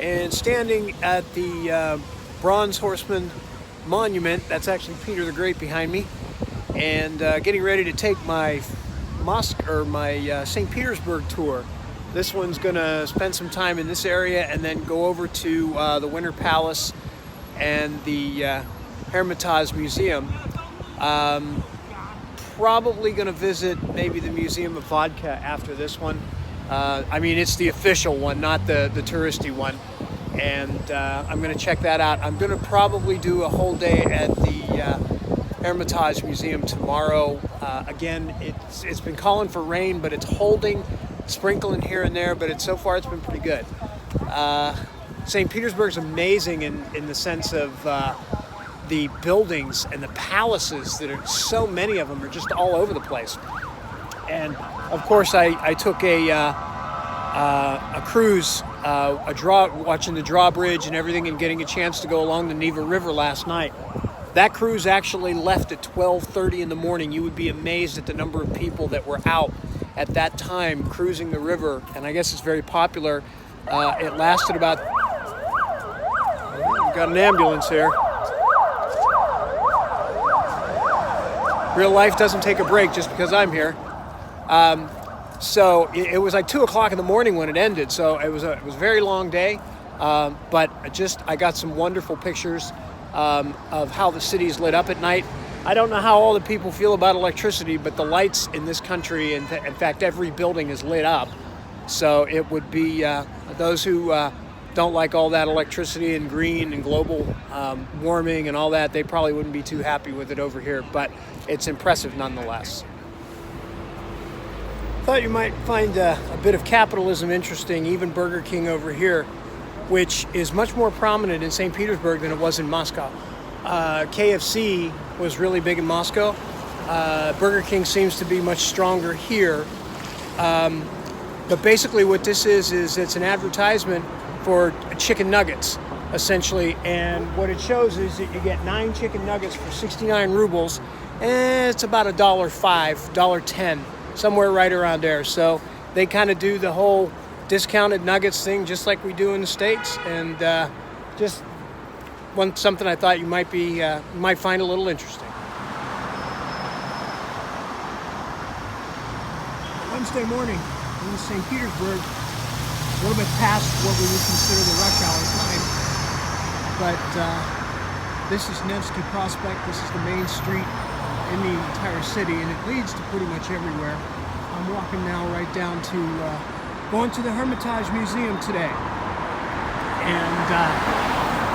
And standing at the Bronze Horseman Monument, that's actually Peter the Great behind me, and getting ready to take my St. Petersburg tour. This one's gonna spend some time in this area and then go over to the Winter Palace and the Hermitage Museum. Probably gonna visit maybe the Museum of Vodka after this one. I mean, it's the official one, not the touristy one. And I'm gonna check that out. I'm gonna probably do a whole day at the Hermitage Museum tomorrow. Again, it's been calling for rain, but it's holding, sprinkling here and there, but so far it's been pretty good. St. Petersburg's amazing in the sense of the buildings and the palaces that are, so many of them are just all over the place. And of course I took a cruise, watching the drawbridge and everything, and getting a chance to go along the Neva River last night. That cruise actually left at 12:30 in the morning. You would be amazed at the number of people that were out at that time cruising the river, and I guess it's very popular. It lasted about, we've got an ambulance here. Real life doesn't take a break just because I'm here. So it was like 2 o'clock in the morning when it ended. So it was a very long day, but I got some wonderful pictures of how the city's lit up at night. I don't know how all the people feel about electricity, but the lights in this country, in fact, every building is lit up. So it would be those who don't like all that electricity and green and global warming and all that, they probably wouldn't be too happy with it over here, but it's impressive nonetheless. Thought you might find a bit of capitalism interesting, even Burger King over here, which is much more prominent in St. Petersburg than it was in Moscow. KFC was really big in Moscow. Burger King seems to be much stronger here. But basically what this is it's an advertisement for chicken nuggets, essentially. And what it shows is that you get 9 chicken nuggets for 69 rubles, and it's about $1.05, $1.10, somewhere right around there. So they kind of do the whole discounted nuggets thing just like we do in the States, and just something I thought you might find a little interesting. Wednesday morning in St. Petersburg, a little bit past what we would consider the rush hour time, but this is Nevsky Prospect. This is the main street in the entire city, and it leads to pretty much everywhere. I'm walking now right down to going to the Hermitage Museum today, and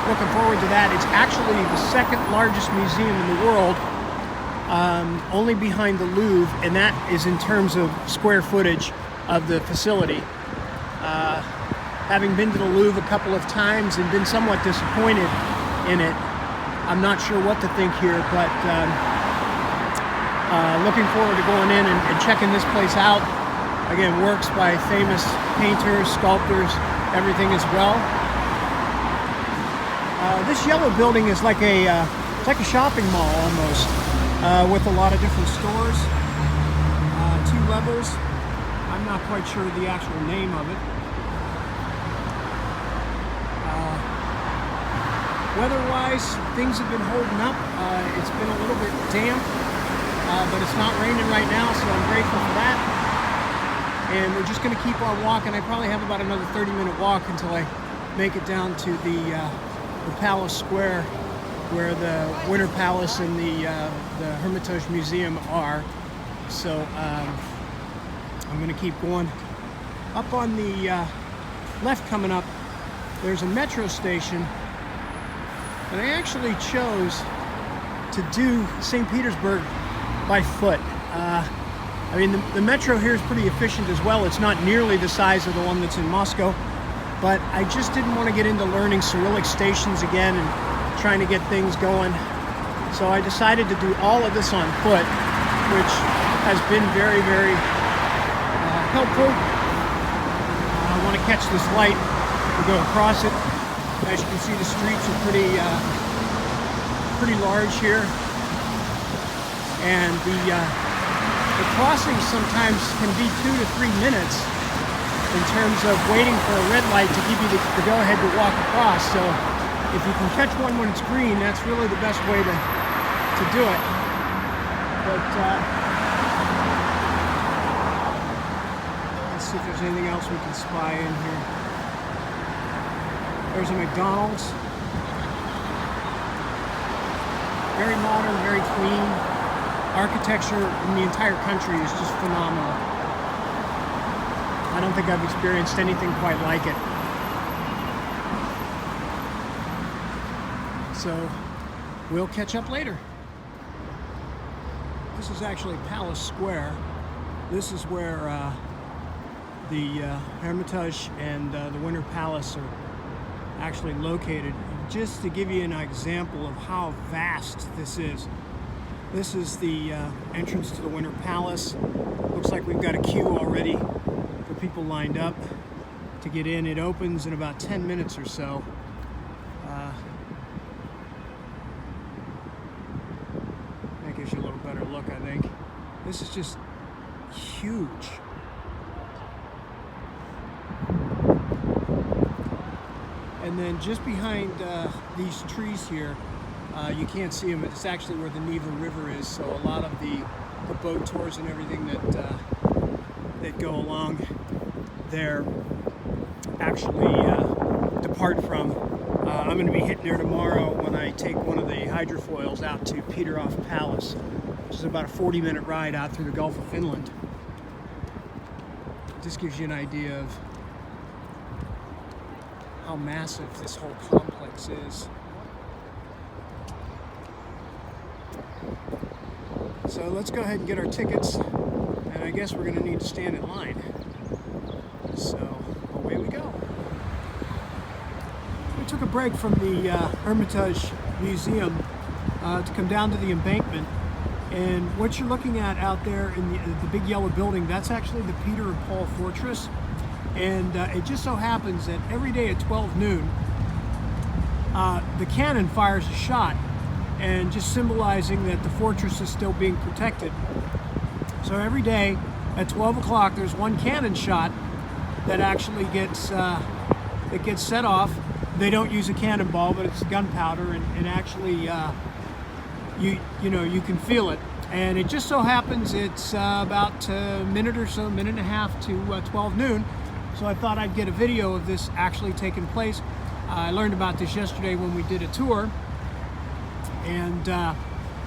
looking forward to that. It's actually the second largest museum in the world, only behind the Louvre, and that is in terms of square footage of the facility. Having been to the Louvre a couple of times and been somewhat disappointed in it, I'm not sure what to think here, but looking forward to going in and checking this place out. Again, works by famous painters, sculptors, everything as well. This yellow building is like it's like a shopping mall almost, with a lot of different stores, 2 levels. I'm not quite sure the actual name of it. Weather-wise, things have been holding up. It's been a little bit damp, but it's not raining right now, so I'm grateful for that. And we're just going to keep on walking. I probably have about another 30-minute walk until I make it down to the Palace Square, where the Winter Palace and the Hermitage Museum are. So I'm going to keep going. Up on the left coming up, there's a metro station, and I actually chose to do St. Petersburg by foot. I mean, the metro here is pretty efficient as well. It's not nearly the size of the one that's in Moscow, but I just didn't want to get into learning Cyrillic stations again and trying to get things going. So I decided to do all of this on foot, which has been very, very helpful. I want to catch this light to go across it. As you can see, the streets are pretty large here, and the crossings sometimes can be 2 to 3 minutes, in terms of waiting for a red light to give you the go-ahead to walk across. So if you can catch one when it's green, that's really the best way to do it. But let's see if there's anything else we can spy in here. There's a McDonald's. Very modern, very clean. Architecture in the entire country is just phenomenal. I don't think I've experienced anything quite like it. So we'll catch up later. This is actually Palace Square. This is where the Hermitage and the Winter Palace are actually located. Just to give you an example of how vast this is. This is the entrance to the Winter Palace. Looks like we've got a queue already for people lined up to get in. It opens in about 10 minutes or so. That gives you a little better look, I think. This is just huge. And then just behind these trees here, you can't see them. It's actually where the Neva River is. So a lot of the boat tours and everything that go along there actually depart from. I'm going to be hitting there tomorrow when I take one of the hydrofoils out to Peterhof Palace, which is about a 40-minute ride out through the Gulf of Finland. This gives you an idea of how massive this whole complex is. So let's go ahead and get our tickets, and I guess we're going to need to stand in line. So away we go. We took a break from the Hermitage Museum to come down to the embankment, and what you're looking at out there in the big yellow building, that's actually the Peter and Paul Fortress. And it just so happens that every day at 12 noon, the cannon fires a shot, and just symbolizing that the fortress is still being protected. So every day at 12 o'clock, there's one cannon shot that actually gets set off. They don't use a cannonball, but it's gunpowder, and actually you can feel it. And it just so happens it's about a minute or so, minute and a half to 12 noon. So I thought I'd get a video of this actually taking place. I learned about this yesterday when we did a tour. And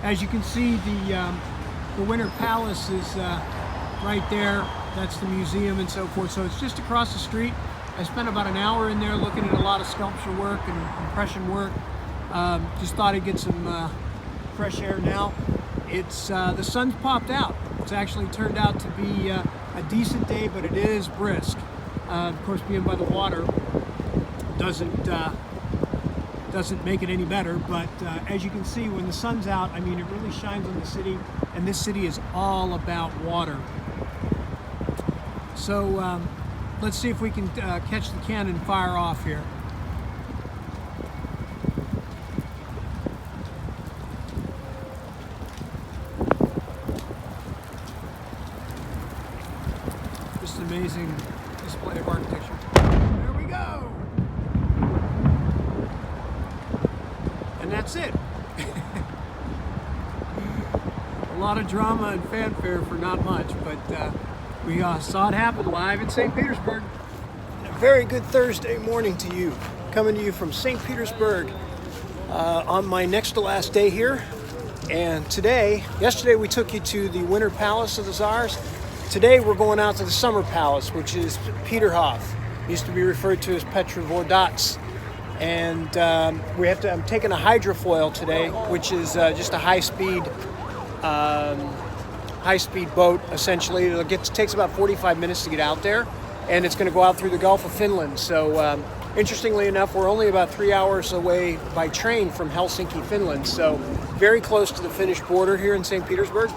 as you can see, the Winter Palace is right there. That's the museum and so forth. So it's just across the street. I spent about an hour in there looking at a lot of sculpture work and impression work. Just thought I'd get some fresh air now. It's the sun's popped out. It's actually turned out to be a decent day, but it is brisk. Of course, being by the water doesn't make it any better, but as you can see, when the sun's out, I mean, it really shines on the city, and this city is all about water. So let's see if we can catch the cannon fire off here. Just an amazing display of architecture. There we go! And that's it. A lot of drama and fanfare for not much, but we saw it happen live in St. Petersburg. A very good Thursday morning to you. Coming to you from St. Petersburg on my next to last day here. And yesterday we took you to the Winter Palace of the Tsars. Today we're going out to the Summer Palace, which is Peterhof. Used to be referred to as Petrovodats. And I'm taking a hydrofoil today, which is just a high-speed boat, essentially. It takes about 45 minutes to get out there, and it's going to go out through the Gulf of Finland. So interestingly enough, we're only about 3 hours away by train from Helsinki, Finland. So very close to the Finnish border here in St. Petersburg.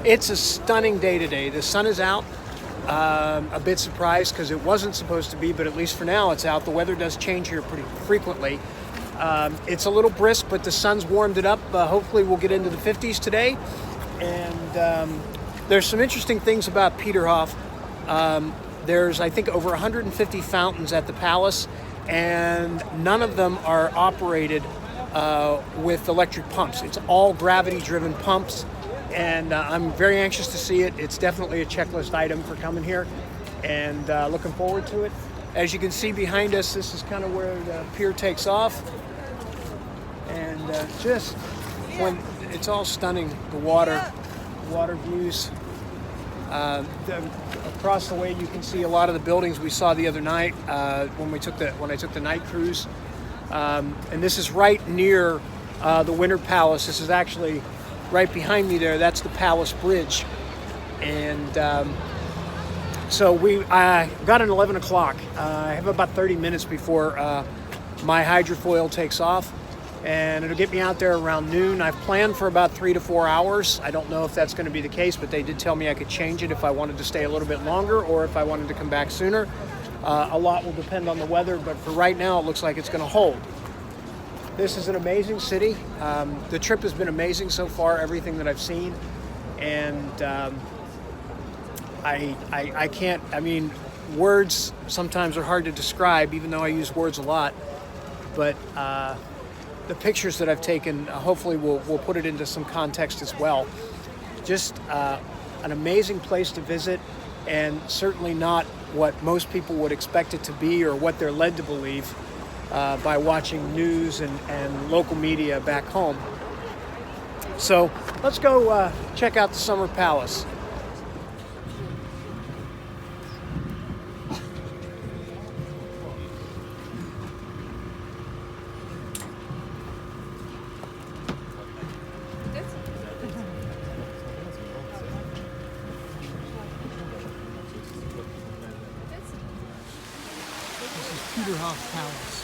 It's a stunning day today. The sun is out. A bit surprised because it wasn't supposed to be, but at least for now it's out. The weather does change here pretty frequently. It's a little brisk, but the sun's warmed it up. Hopefully we'll get into the 50s today. And there's some interesting things about Peterhof. there's, I think, over 150 fountains at the palace, and none of them are operated with electric pumps. It's all gravity-driven pumps, and I'm very anxious to see it. It's definitely a checklist item for coming here, and looking forward to it. As you can see behind us, this is kind of where the pier takes off, and just when it's all stunning, the water views. Across the way, you can see a lot of the buildings we saw the other night when I took the night cruise. And this is right near the Winter Palace. This is actually right behind me there. That's the Palace Bridge. And so I got at 11 o'clock. I have about 30 minutes before my hydrofoil takes off. And it'll get me out there around noon. I've planned for about 3 to 4 hours. I don't know if that's going to be the case, but they did tell me I could change it if I wanted to stay a little bit longer or if I wanted to come back sooner. A lot will depend on the weather, but for right now, it looks like it's going to hold. This is an amazing city. The trip has been amazing so far, everything that I've seen. And I can't, I mean, words sometimes are hard to describe, even though I use words a lot. But the pictures that I've taken, hopefully will put it into some context as well. Just an amazing place to visit, and certainly not what most people would expect it to be or what they're led to believe by watching news and local media back home. So let's go check out the Summer Palace. Peterhof Palace.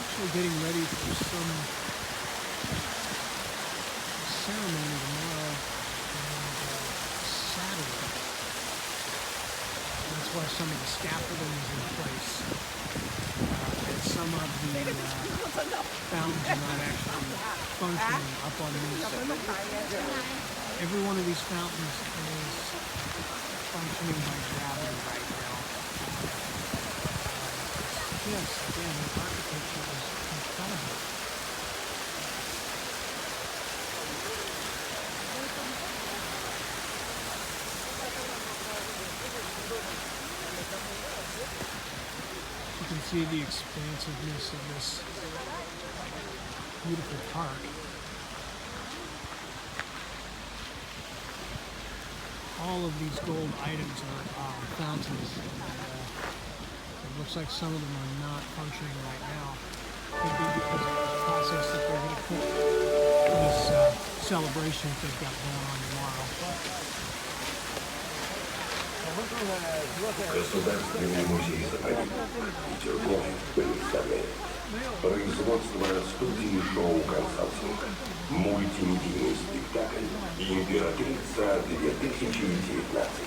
Actually getting ready for some ceremony tomorrow and Saturday. That's why some of the scaffolding is in place. And some of the fountains are not actually functioning up on these. Every one of these fountains is functioning by gravity right now. Yes, again, the architecture is incredible. You can see the expansiveness of this beautiful park. All of these gold items are fountains. It looks like some of them are not functioning right now. Could be because of the process that they're going to put this celebration that they've got going on tomorrow. Государственный музей-заповедник Петергоф представляет производство студии шоу «Консалтинг», мультимедийный спектакль «Императрица 2019».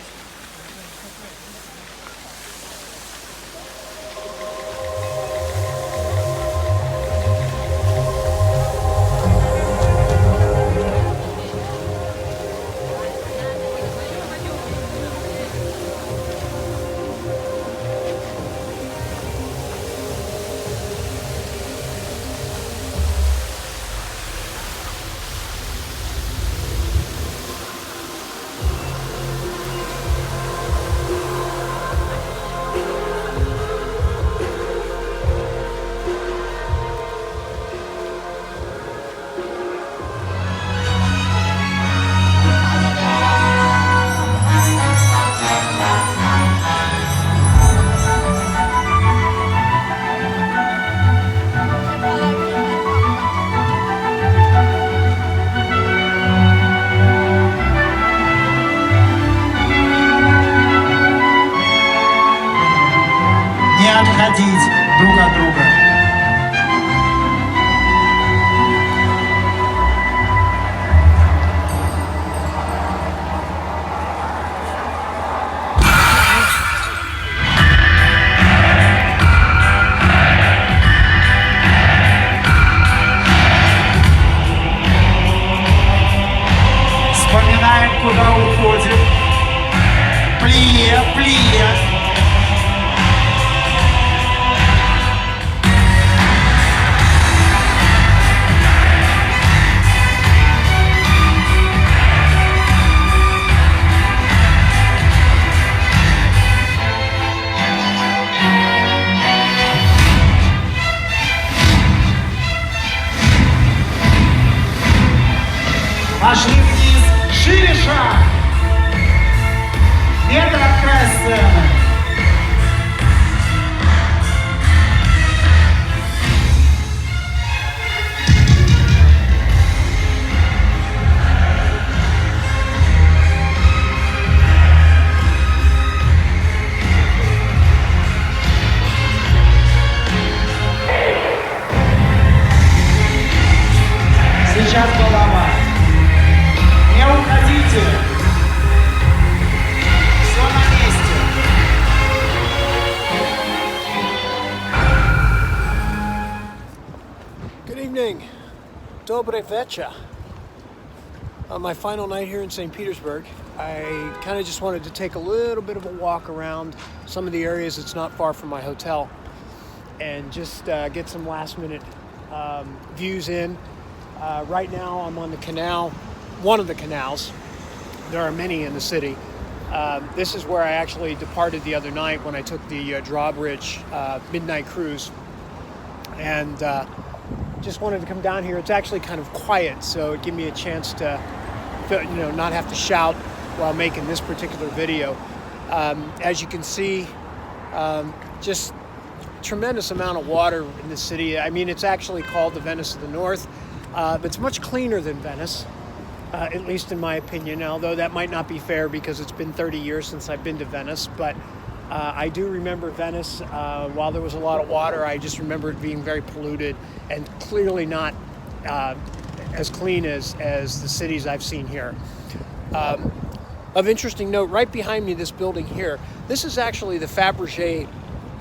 Dobre večer. On my final night here in St. Petersburg, I kind of just wanted to take a little bit of a walk around some of the areas that's not far from my hotel and just get some last minute views in. Right now I'm on the canal, one of the canals. There are many in the city. This is where I actually departed the other night when I took the Drawbridge midnight cruise. And just wanted to come down here. It's actually kind of quiet, so it gave me a chance to, not have to shout while making this particular video. As you can see, just tremendous amount of water in the city. I mean, it's actually called the Venice of the North, but it's much cleaner than Venice, at least in my opinion, although that might not be fair because it's been 30 years since I've been to Venice. But I do remember Venice, while there was a lot of water, I just remember it being very polluted and clearly not as clean as the cities I've seen here. Of interesting note, right behind me, this building here, this is actually the Fabergé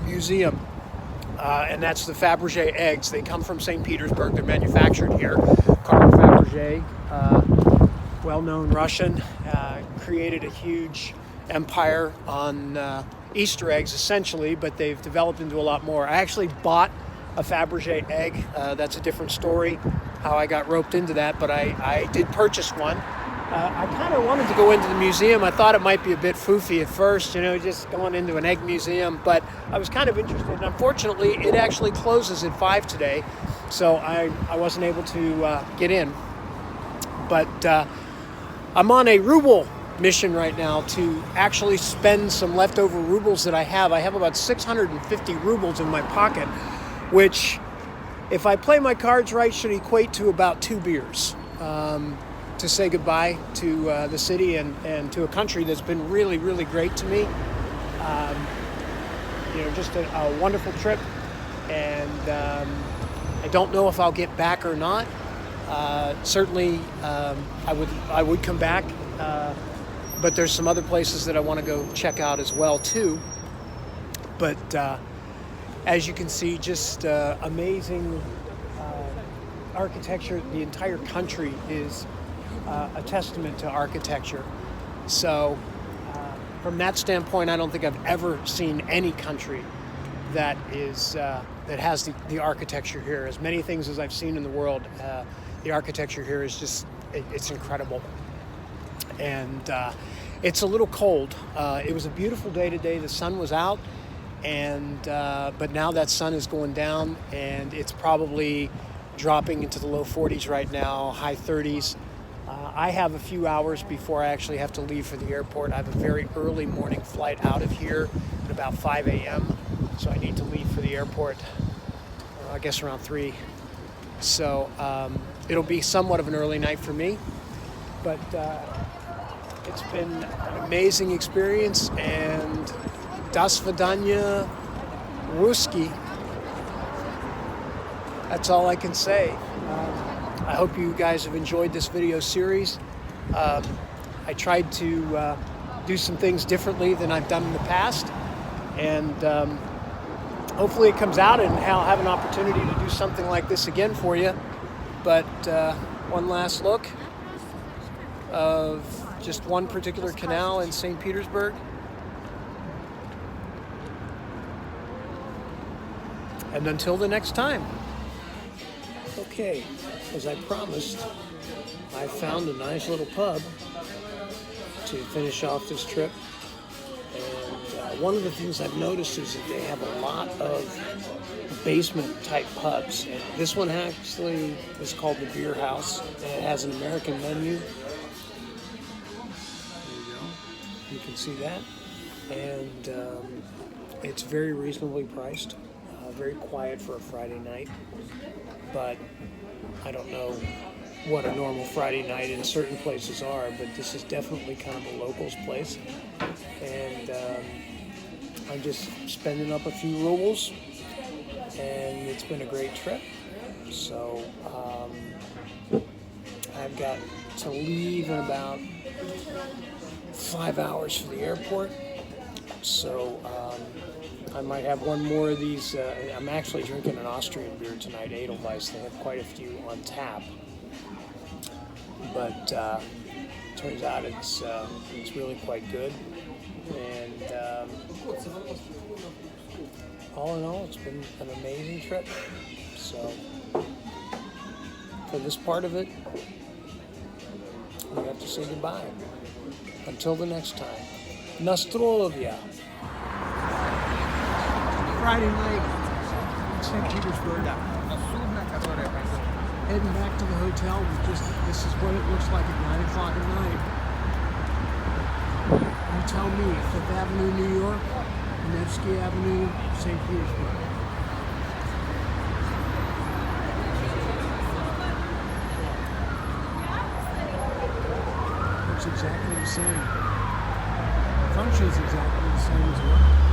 Museum, and that's the Fabergé eggs. They come from St. Petersburg. They're manufactured here. Carl Fabergé, well-known Russian, created a huge empire on Easter eggs, essentially, but they've developed into a lot more. I actually bought a Fabergé egg. That's a different story, how I got roped into that, but I did purchase one. I kind of wanted to go into the museum. I thought it might be a bit foofy at first, just going into an egg museum, but I was kind of interested. And unfortunately, it actually closes at 5 today, so I wasn't able to get in. But I'm on a ruble mission right now to actually spend some leftover rubles that I have. I have about 650 rubles in my pocket, which, if I play my cards right, should equate to about 2 beers to say goodbye to the city and to a country that's been really, really great to me. Just a wonderful trip, and I don't know if I'll get back or not. Certainly, I would come back. But there's some other places that I want to go check out as well too. But as you can see, just amazing architecture. The entire country is a testament to architecture. So from that standpoint, I don't think I've ever seen any country that has the architecture here. As many things as I've seen in the world, the architecture here is just, it's incredible. And it's a little cold. It was a beautiful day today. The sun was out, but now that sun is going down, and it's probably dropping into the low 40s right now, high 30s. I have a few hours before I actually have to leave for the airport. I have a very early morning flight out of here at about 5 a.m. So I need to leave for the airport, I guess around 3. So it'll be somewhat of an early night for me, but it's been an amazing experience, and das Vidanya Ruski. That's all I can say. I hope you guys have enjoyed this video series. I tried to do some things differently than I've done in the past, and hopefully it comes out and I'll have an opportunity to do something like this again for you. But one last look of just one particular canal in St. Petersburg. And until the next time. Okay, as I promised, I found a nice little pub to finish off this trip. And one of the things I've noticed is that they have a lot of basement type pubs. And this one actually is called the Beer House, and it has an American menu. You can see that, and it's very reasonably priced, very quiet for a Friday night, but I don't know what a normal Friday night in certain places are, but this is definitely kind of a locals place, and I'm just spending up a few rubles, and it's been a great trip. So I've got to leave in about 5 hours for the airport, so I might have one more of these. I'm actually drinking an Austrian beer tonight, Edelweiss. They have quite a few on tap, but turns out it's really quite good. And all in all, it's been an amazing trip. So for this part of it, we have to say goodbye. Until the next time. Nostrovia. Friday night, St. Petersburg. Heading back to the hotel. This is what it looks like at 9 o'clock at night. You tell me, 5th Avenue, New York, Nevsky Avenue, St. Petersburg. Looks exactly the same. Functions exactly the same as well.